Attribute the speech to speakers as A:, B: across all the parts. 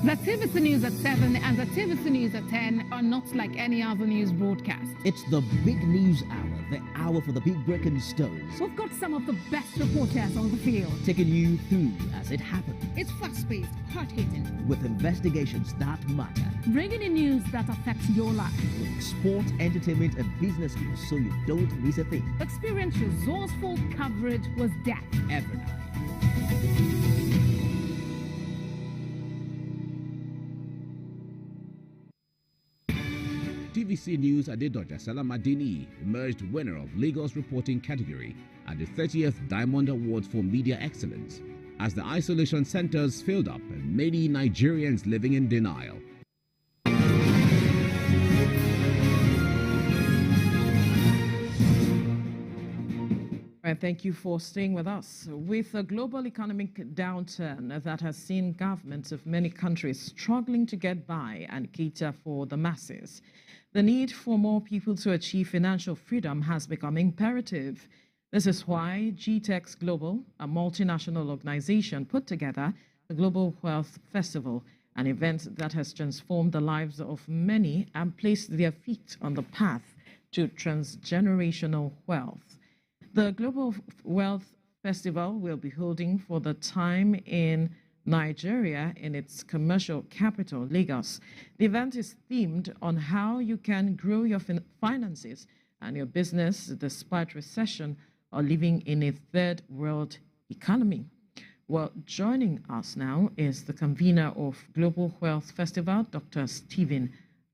A: The TVC News at 7 and the TVC News at 10 are not like any other news broadcast.
B: It's the big news hour, the hour for the big breaking stories.
A: We've got some of the best reporters on the field,
B: Taking you through as it happens.
A: It's fast-paced, hard-hitting,
B: With investigations that matter.
A: bringing in news that affects your life.
B: With sport, entertainment, and business news so you don't miss a thing.
A: Experience resourceful coverage with depth.
B: Every night.
C: TVC News Adedoja Salamadini emerged winner of Lagos Reporting category at the 30th Diamond Award for Media Excellence as the isolation centers filled up and many Nigerians living in denial.
D: And thank you for staying with us. With a global economic downturn that has seen governments of many countries struggling to get by and cater for the masses, the need for more people to achieve financial freedom has become imperative. This is why GTEx Global, a multinational organization, put together the Global Wealth Festival, an event that has transformed the lives of many and placed their feet on the path to transgenerational wealth. The Global Wealth Festival will be holding for the time in Nigeria in its commercial capital, Lagos. The event is themed on how you can grow your finances and your business despite recession or living in a third world economy. Well, joining us now is the convener of Global Wealth Festival, Dr. Stephen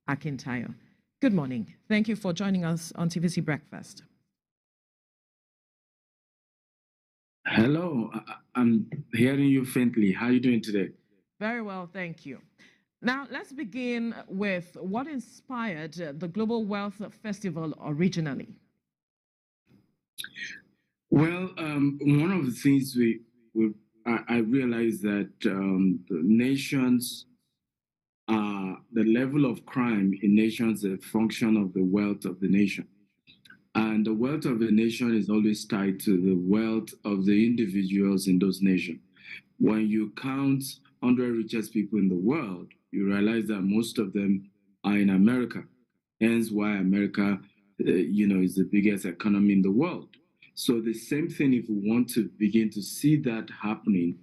D: Akintayo. Good morning. Thank you for joining us on TVC Breakfast.
E: Hello, I'm hearing you faintly. How are you doing today?
D: Very well, thank you. Now, let's begin with what inspired the Global Wealth Festival originally.
E: Well, one of the things I realized that the nations, the level of crime in nations is a function of the wealth of the nation. And the wealth of a nation is always tied to the wealth of the individuals in those nations. When you count 100 richest people in the world, you realize that most of them are in America. Hence why America, is the biggest economy in the world. So the same thing, if we want to begin to see that happening,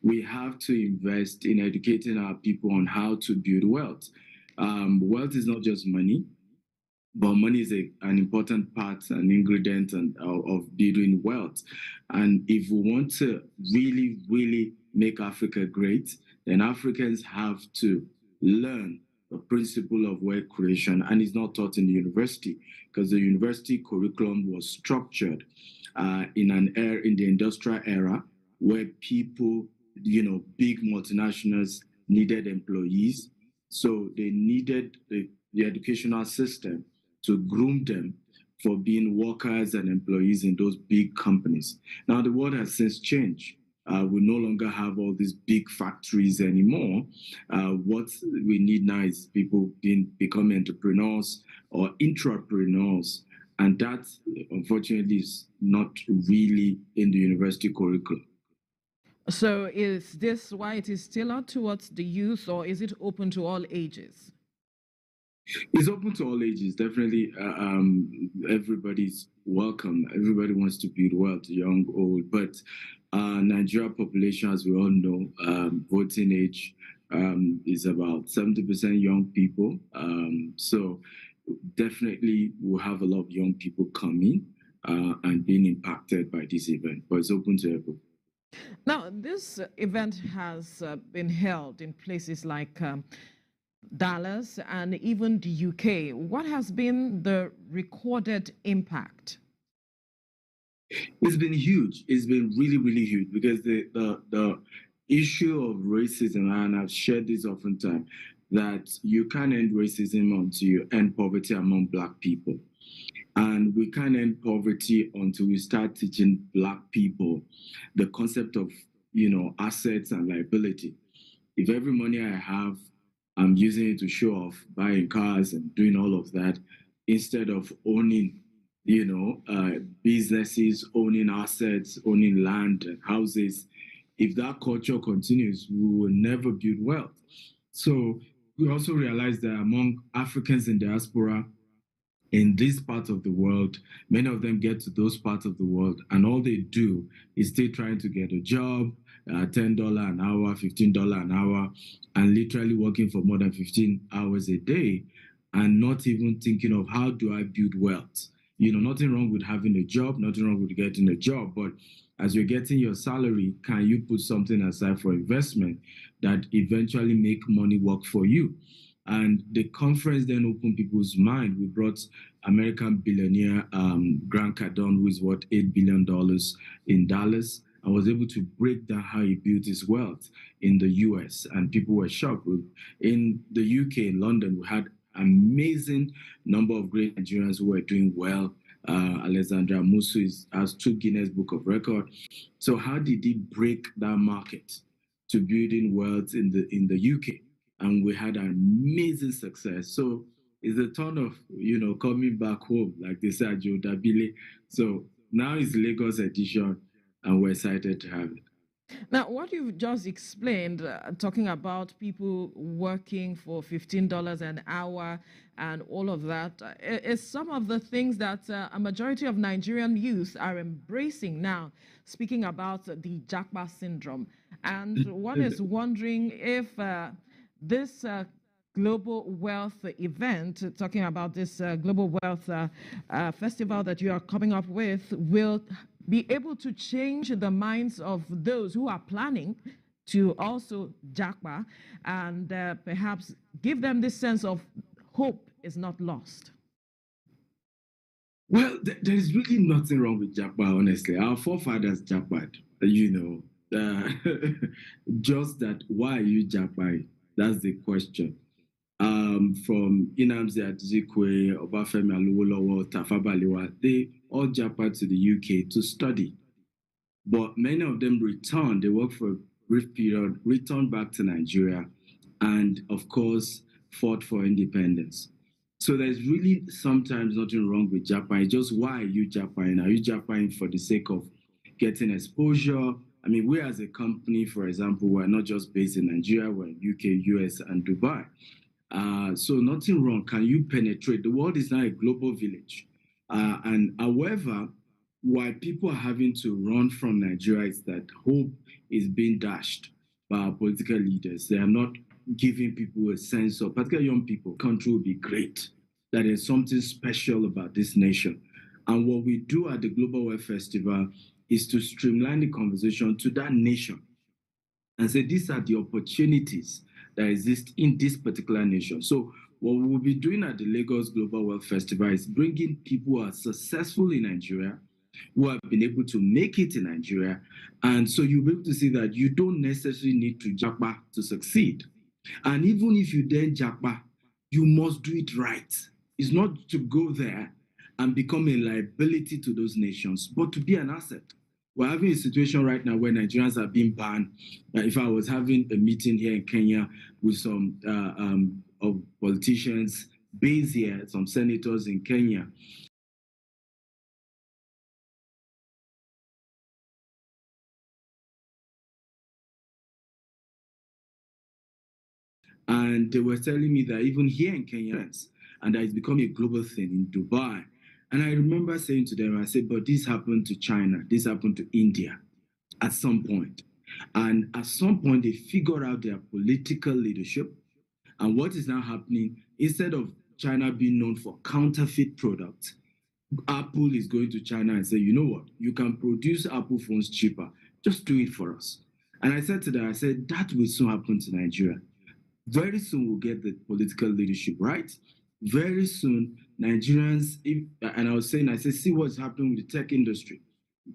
E: we have to invest in educating our people on how to build wealth. Wealth is not just money. But money is an important part, an ingredient of building wealth. And if we want to really, really make Africa great, then Africans have to learn the principle of wealth creation. And it's not taught in the university because the university curriculum was structured in the industrial era where people, big multinationals needed employees. So they needed the educational system to groom them for being workers and employees in those big companies. Now, the world has since changed. We no longer have all these big factories anymore. What we need now is people become entrepreneurs or intrapreneurs. And that, unfortunately, is not really in the university curriculum.
D: So is this why it is still out towards the youth, or is it open to all ages?
E: It's open to all ages, definitely. Everybody's welcome. Everybody wants to build wealth, young, old. But Nigeria population, as we all know, voting age is about 70% young people. So definitely we'll have a lot of young people coming and being impacted by this event. But it's open to everyone.
D: Now, this event has been held in places like Dallas and even the UK. What has been the recorded impact?
E: It's been huge. It's been really, really huge because the issue of racism, and I've shared this oftentimes, that you can't end racism until you end poverty among Black people. And we can't end poverty until we start teaching Black people the concept of, assets and liability. If every money I have, I'm using it to show off, buying cars and doing all of that, instead of owning, businesses, owning assets, owning land and houses. If that culture continues, we will never build wealth. So we also realized that among Africans in diaspora in this part of the world, many of them get to those parts of the world, and all they do is still trying to get a job, $10 an hour, $15 an hour, and literally working for more than 15 hours a day, and not even thinking of how do I build wealth. Nothing wrong with having a job, nothing wrong with getting a job, but as you're getting your salary, can you put something aside for investment that eventually make money work for you? And the conference then opened people's mind. We brought American billionaire Grant Cardone, who is worth $8 billion in Dallas, and was able to break down how he built his wealth in the US. And people were shocked. In the UK, in London, we had amazing number of great Nigerians who were doing well. Alexandra Musu has 2 Guinness Book of Record. So how did he break that market to building wealth in the UK? And we had an amazing success. So it's a ton of, coming back home, like they said, Joe Dabile. So now it's Lagos edition, and we're excited to have it.
D: Now, what you've just explained, talking about people working for $15 an hour and all of that, is some of the things that a majority of Nigerian youth are embracing now, speaking about the Japa syndrome. And one is wondering if this global wealth event, talking about this global wealth festival that you are coming up with, will be able to change the minds of those who are planning to also japa, and perhaps give them this sense of hope is not lost.
E: Well, there is really nothing wrong with japa, honestly. Our forefathers japaed, just that, why are you japai? That's the question. From Inamzi Adzikwe, Obafemi Awolowo, Tafawa Balewa, they all japaed to the UK to study. But many of them returned, they worked for a brief period, returned back to Nigeria, and of course, fought for independence. So there's really sometimes nothing wrong with Japan. It's just, why are you Japan? Are you Japan for the sake of getting exposure? I mean, we as a company, for example, we're not just based in Nigeria, we're in UK, US, and Dubai. So nothing wrong. Can you penetrate? The world is now a global village. And however, why people are having to run from Nigeria is that hope is being dashed by our political leaders. They are not giving people a sense of, particularly young people, country will be great, that there's something special about this nation. And what we do at the Global Wealth Festival is to streamline the conversation to that nation and say, these are the opportunities that exist in this particular nation. So what we will be doing at the Lagos Global Wealth Festival is bringing people who are successful in Nigeria, who have been able to make it in Nigeria. And so you'll be able to see that you don't necessarily need to japa to succeed. And even if you then japa, you must do it right. It's not to go there and become a liability to those nations, but to be an asset. We're having a situation right now where Nigerians are being banned. If I was having a meeting here in Kenya with some of politicians based here, some senators in Kenya, and they were telling me that even here in Kenya, and that it's become a global thing in Dubai. And I remember saying to them, I said, but this happened to China, this happened to India at some point. And at some point, they figured out their political leadership. And what is now happening, instead of China being known for counterfeit products, Apple is going to China and say, you know what, you can produce Apple phones cheaper. Just do it for us. And I said to them, I said, that will soon happen to Nigeria. Very soon we'll get the political leadership right. Very soon, Nigerians, and I was saying, I said, see what's happening with the tech industry.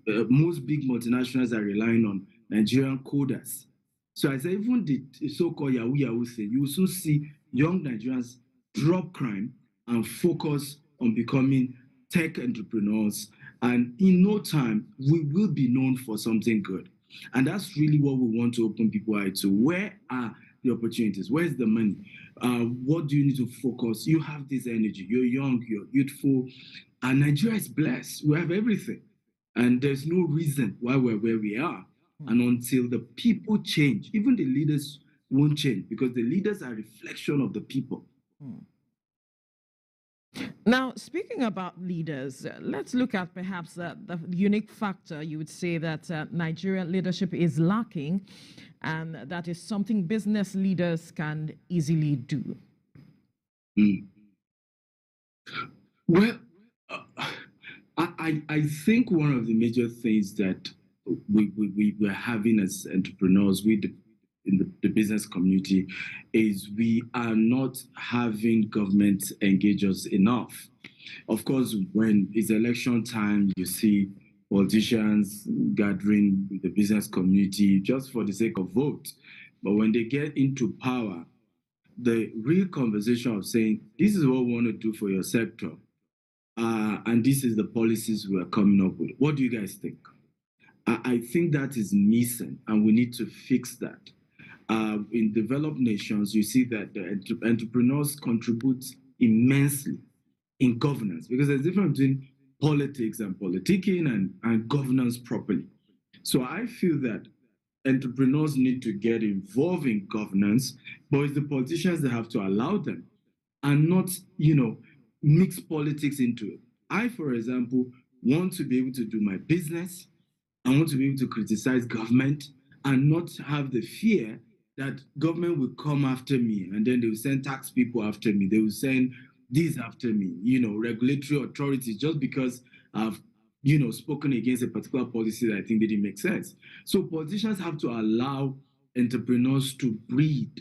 E: Most big multinationals are relying on Nigerian coders. So I said, even the so-called Yahoo Yahoo thing, you will soon see young Nigerians drop crime and focus on becoming tech entrepreneurs. And in no time, we will be known for something good. And that's really what we want to open people eye to. Where are the opportunities? Where's the money? What do you need to focus? You have this energy. You're young, you're youthful. And Nigeria is blessed. We have everything. And there's no reason why we're where we are. And until the people change, even the leaders won't change because the leaders are a reflection of the people.
D: Now, speaking about leaders, let's look at perhaps the unique factor you would say that Nigerian leadership is lacking, and that is something business leaders can easily do.
E: Well, I think one of the major things that we're having as entrepreneurs, in the business community, is we are not having government engage us enough. Of course, when it's election time, you see politicians gathering with the business community just for the sake of vote. But when they get into power, the real conversation of saying, this is what we want to do for your sector, and this is the policies we're coming up with. What do you guys think? I think that is missing, and we need to fix that. In developed nations, you see that the entrepreneurs contribute immensely in governance because there's a difference between politics and politicking and governance properly. So I feel that entrepreneurs need to get involved in governance, but it's the politicians that have to allow them and not, mix politics into it. I, for example, want to be able to do my business. I want to be able to criticize government and not have the fear that government will come after me and then they will send tax people after me. They will send these after me, regulatory authorities, just because I've, spoken against a particular policy that I think didn't make sense. So politicians have to allow entrepreneurs to breathe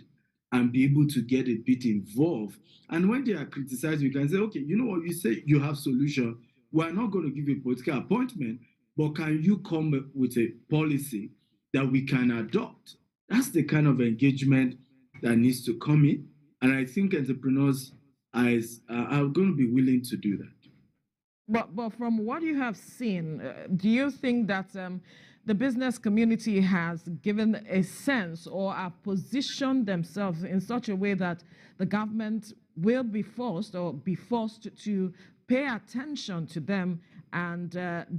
E: and be able to get a bit involved. And when they are criticized, we can say, okay, you know what, you say you have solution. We're not going to give you a political appointment, but can you come up with a policy that we can adopt? That's the kind of engagement that needs to come in. And I think entrepreneurs are going to be willing to do that.
D: But from what you have seen, do you think that the business community has given a sense or are positioned themselves in such a way that the government will be forced to pay attention to them and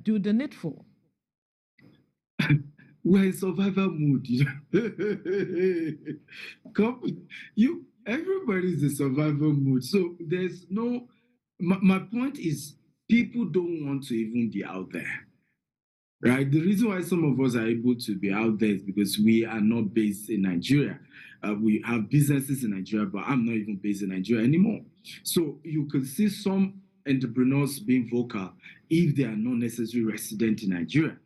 D: do the needful?
E: We're in survival mood. Everybody's in survival mood. So there's no. My point is, people don't want to even be out there, right? The reason why some of us are able to be out there is because we are not based in Nigeria. We have businesses in Nigeria, but I'm not even based in Nigeria anymore. So you could see some entrepreneurs being vocal if they are not necessarily resident in Nigeria.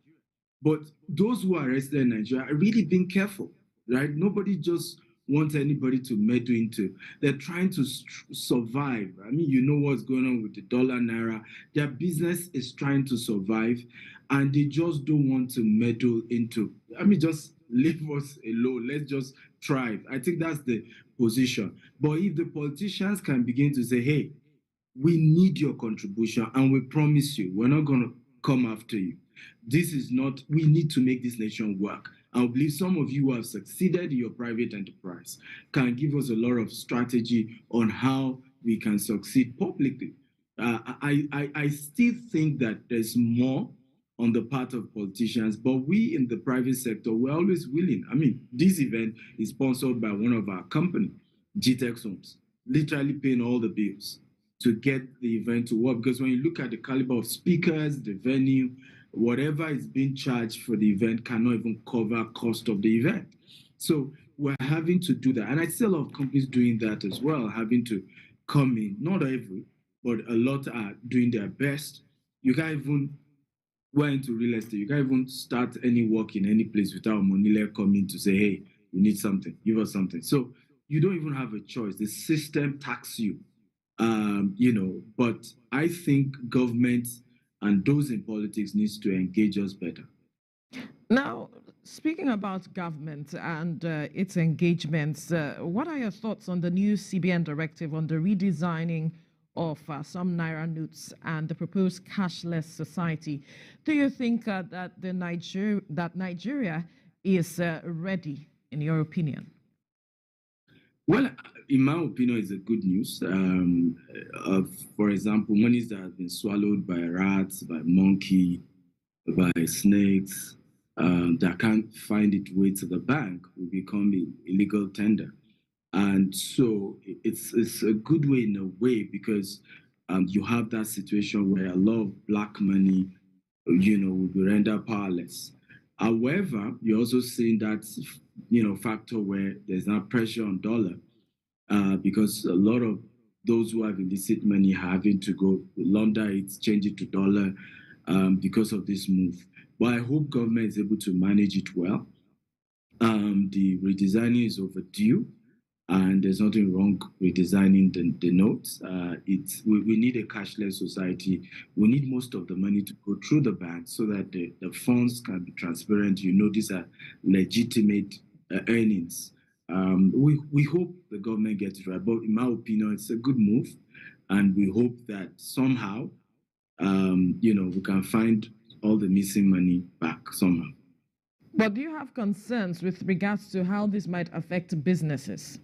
E: But those who are resident in Nigeria are really being careful, right? Nobody just wants anybody to meddle into. They're trying to survive. I mean, you know what's going on with the dollar naira. Their business is trying to survive, and they just don't want to meddle into. I mean, just leave us alone. Let's just thrive. I think that's the position. But if the politicians can begin to say, hey, we need your contribution, and we promise you, we're not going to come after you. This is not, we need to make this nation work. I believe some of you who have succeeded in your private enterprise can give us a lot of strategy on how we can succeed publicly. I still think that there's more on the part of politicians, but we in the private sector, we're always willing. I mean, this event is sponsored by one of our company, GTEX Homes, literally paying all the bills to get the event to work. Because when you look at the caliber of speakers, the venue, whatever is being charged for the event cannot even cover cost of the event. So we're having to do that. And I see a lot of companies doing that as well, having to come in, not every, but a lot are doing their best. You can't even, we're into real estate, you can't even start any work in any place without a money coming to say, hey, we need something, give us something. So you don't even have a choice. The system taxes you, but I think government and those in politics needs to engage us better.
D: Now, speaking about government and its engagements, what are your thoughts on the new CBN directive on the redesigning of some Naira notes and the proposed cashless society? Do you think that Nigeria is ready, in your opinion?
E: Well, in my opinion, it's a good news. For example, monies that have been swallowed by rats, by monkey, by snakes, that can't find its way to the bank will become illegal tender. And so it's a good way in a way because you have that situation where a lot of black money, will be rendered powerless. However, you're also seeing that, factor where there's now pressure on dollar because a lot of those who have illicit money are having to go launder it, change it to dollar because of this move. But I hope government is able to manage it well. The redesigning is overdue, and there's nothing wrong with designing the notes. We need a cashless society. We need most of the money to go through the bank so that the funds can be transparent. These are legitimate earnings. We hope the government gets it right, but in my opinion, it's a good move, and we hope that somehow, we can find all the missing money back somehow.
D: But do you have concerns with regards to how this might affect businesses?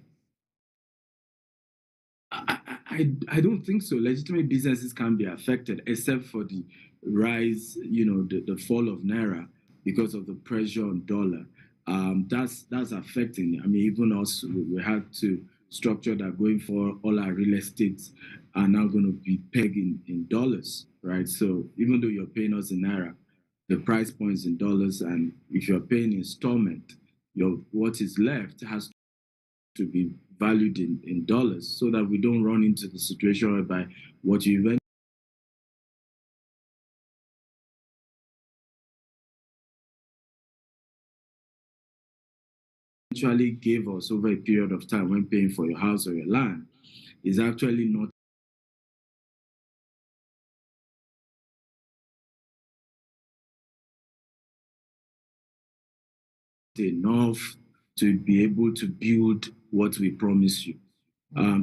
E: I don't think so. Legitimate businesses can be affected, except for the rise, the fall of naira because of the pressure on dollar. That's affecting. I mean, even us, we had to structure that going for all our real estates are now going to be pegged in dollars, right? So even though you're paying us in naira, the price points in dollars, and if you're paying installment, what is left has to be valued in dollars so that we don't run into the situation whereby what you eventually gave us over a period of time when paying for your house or your land is actually not enough to be able to build what we promise you.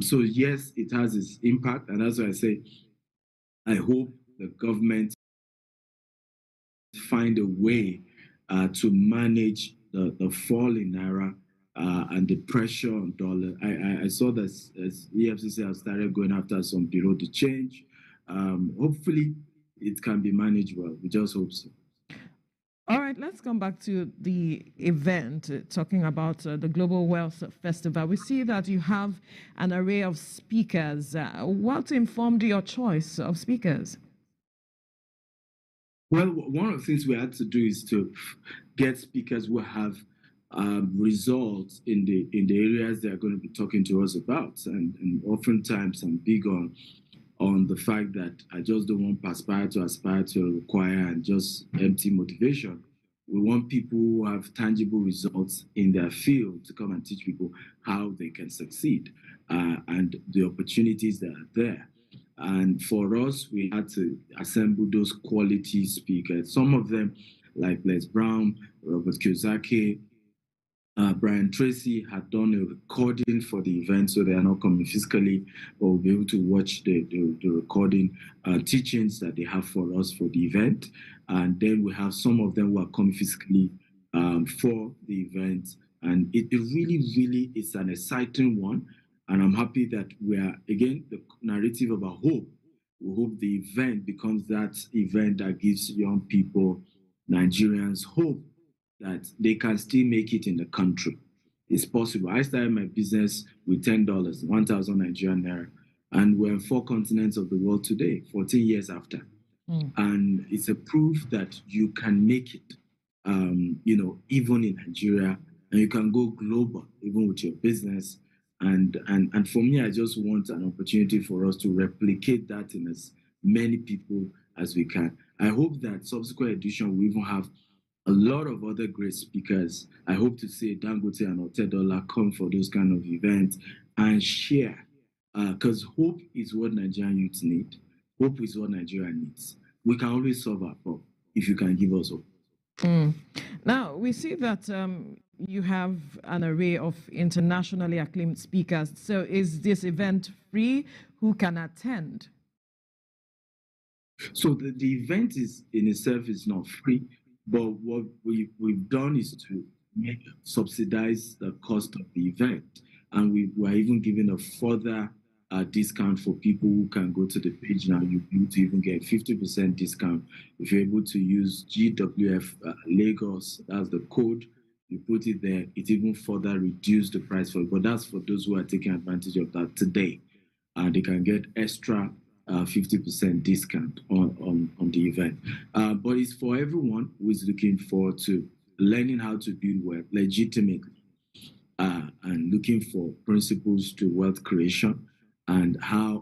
E: So yes, it has its impact, and that's why I say I hope the government find a way to manage the fall in naira and the pressure on dollar. I saw that as EFCC have started going after some bureau to change. Hopefully, it can be managed well. We just hope so.
D: All right, let's come back to the event, talking about the Global Wealth Festival. We see that you have an array of speakers. What informed your choice of speakers?
E: Well, one of the things we had to do is to get speakers who have results in the areas they are going to be talking to us about, and oftentimes I'm big on the fact that I just don't want aspire to require and just empty motivation. We want people who have tangible results in their field to come and teach people how they can succeed and the opportunities that are there. And for us, we had to assemble those quality speakers. Some of them, like Les Brown, Robert Kiyosaki, Brian Tracy, had done a recording for the event, so they are not coming physically, but we'll be able to watch the recording teachings that they have for us for the event. And then we have some of them who are coming physically for the event. And it really, really is an exciting one. And I'm happy that we are, again, the narrative about hope. We hope the event becomes that event that gives young people, Nigerians, hope that they can still make it in the country. It's possible. I started my business with $10, 1,000 Nigerian naira, and we're in 4 continents of the world today, 14 years after. And it's a proof that you can make it, even in Nigeria, and you can go global, even with your business. And for me, I just want an opportunity for us to replicate that in as many people as we can. I hope that subsequent edition will even have a lot of other great speakers. I hope to see Dangote and Otedola come for those kind of events and share, because hope is what Nigerian youth need. Hope is what Nigeria needs. We can always solve our problem if you can give us hope.
D: Now, we see that you have an array of internationally acclaimed speakers. So is this event free? Who can attend?
E: So the event is in itself is not free, but what we've done is to subsidize the cost of the event. And we are even giving a further discount for people who can go to the page now. You to even get 50% discount if you're able to use GWF Lagos. That's the code. You put it there, it even further reduce the price for it. But that's for those who are taking advantage of that today. They can get extra 50% discount on the event. But it's for everyone who is looking forward to learning how to build wealth legitimately and looking for principles to wealth creation and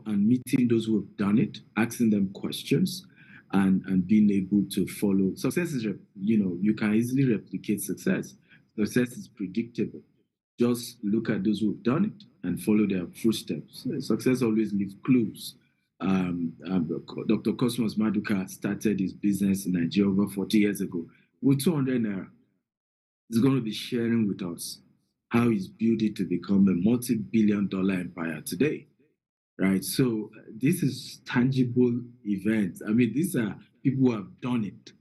E: meeting those who have done it, asking them questions, and being able to follow. Success is, you can easily replicate success. Success is predictable. Just look at those who have done it and follow their footsteps. Success always leaves clues. Dr. Cosmos Maduka started his business in Nigeria over 40 years ago with 200 naira. He's going to be sharing with us how he's built it to become a multi-billion-dollar empire today, right? So this is tangible events. I mean, these are people who have done it,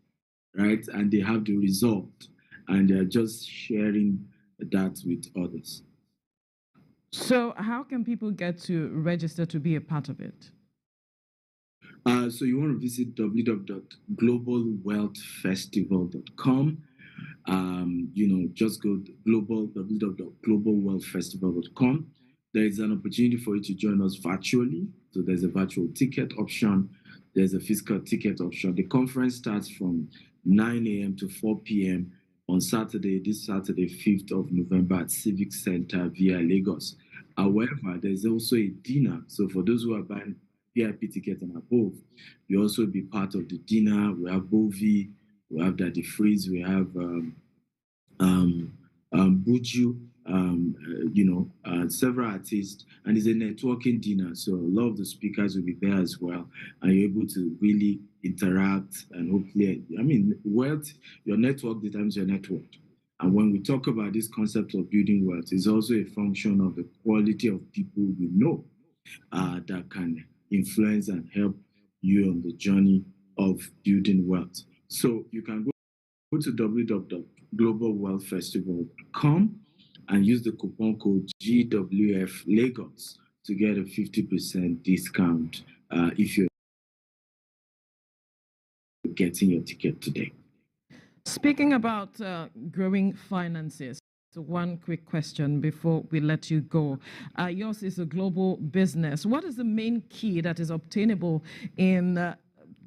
E: right? And they have the result, and they're just sharing that with others.
D: So how can people get to register to be a part of it?
E: So you want to visit www.globalwealthfestival.com. Just go to www.globalwealthfestival.com. There is an opportunity for you to join us virtually. So there's a virtual ticket option. There's a physical ticket option. The conference starts from 9 a.m. to 4 p.m. on Saturday, this Saturday, 5th of November at Civic Center via Lagos. However, there's also a dinner. So for those who are buying VIP tickets and above, you also be part of the dinner. We have Bovi, we have Daddy Freeze, we have Buju, several artists, and it's a networking dinner. So a lot of the speakers will be there as well, and you're able to really interact and hopefully, wealth, your network determines your network. And when we talk about this concept of building wealth, it's also a function of the quality of people you know that can influence and help you on the journey of building wealth. So you can go to www.globalwealthfestival.com and use the coupon code GWF Lagos to get a 50% discount if you're getting your ticket today.
D: Speaking about growing finances, so one quick question before we let you go. Yours is a global business. What is the main key that is obtainable in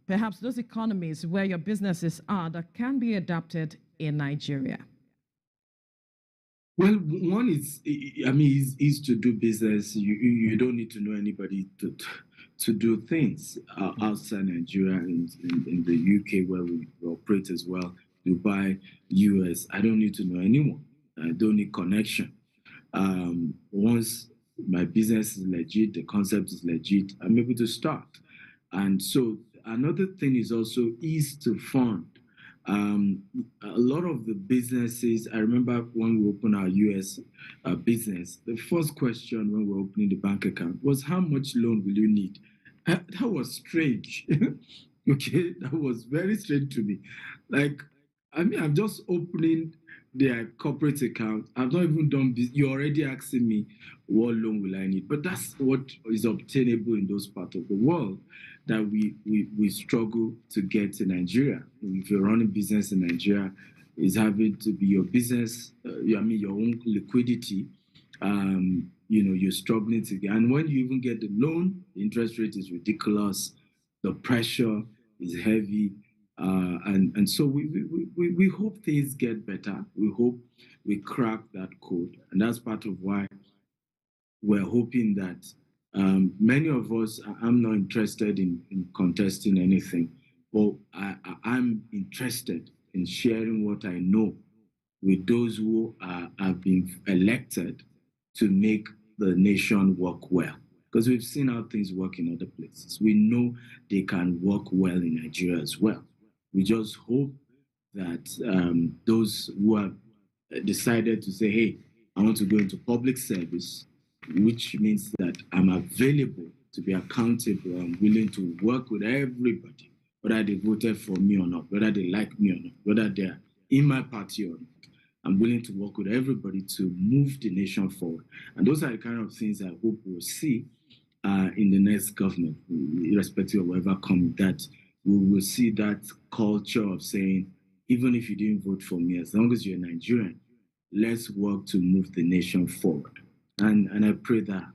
D: perhaps those economies where your businesses are that can be adapted in Nigeria?
E: Well, one is to do business. You don't need to know anybody to do things outside Nigeria, in the UK where we operate as well, Dubai, US. I don't need to know anyone. I don't need connection. Once my business is legit, the concept is legit, I'm able to start. And so another thing is also ease to fund. A lot of the businesses, I remember when we opened our US business, the first question when we were opening the bank account was, how much loan will you need? That was strange. Okay, that was very strange to me. Like, I'm just opening their corporate account. I've not even done this. You're already asking me, what loan will I need? But that's what is obtainable in those parts of the world that we struggle to get in Nigeria. If you're running business in Nigeria, it's having to be your business, your own liquidity. You're struggling to get. And when you even get the loan, the interest rate is ridiculous. The pressure is heavy. And so we hope things get better. We hope we crack that code. And that's part of why we're hoping that many of us, I'm not interested in contesting anything, but I'm interested in sharing what I know with those who have been elected to make the nation work well. Because we've seen how things work in other places. We know they can work well in Nigeria as well. We just hope that those who have decided to say, hey, I want to go into public service, which means that I'm available to be accountable. I'm willing to work with everybody, whether they voted for me or not, whether they like me or not, whether they're in my party or not. I'm willing to work with everybody to move the nation forward. And those are the kind of things I hope we'll see in the next government, irrespective of whatever comes, that we will see that culture of saying, even if you didn't vote for me, as long as you're Nigerian, let's work to move the nation forward. And I pray that.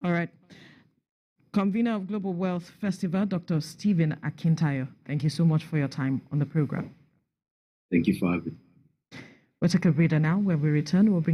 D: All right. Convener of Global Wealth Festival, Dr. Stephen Akintayo, thank you so much for your time on the program.
E: Thank you for having me.
D: We'll take a breather now. When we return, we'll bring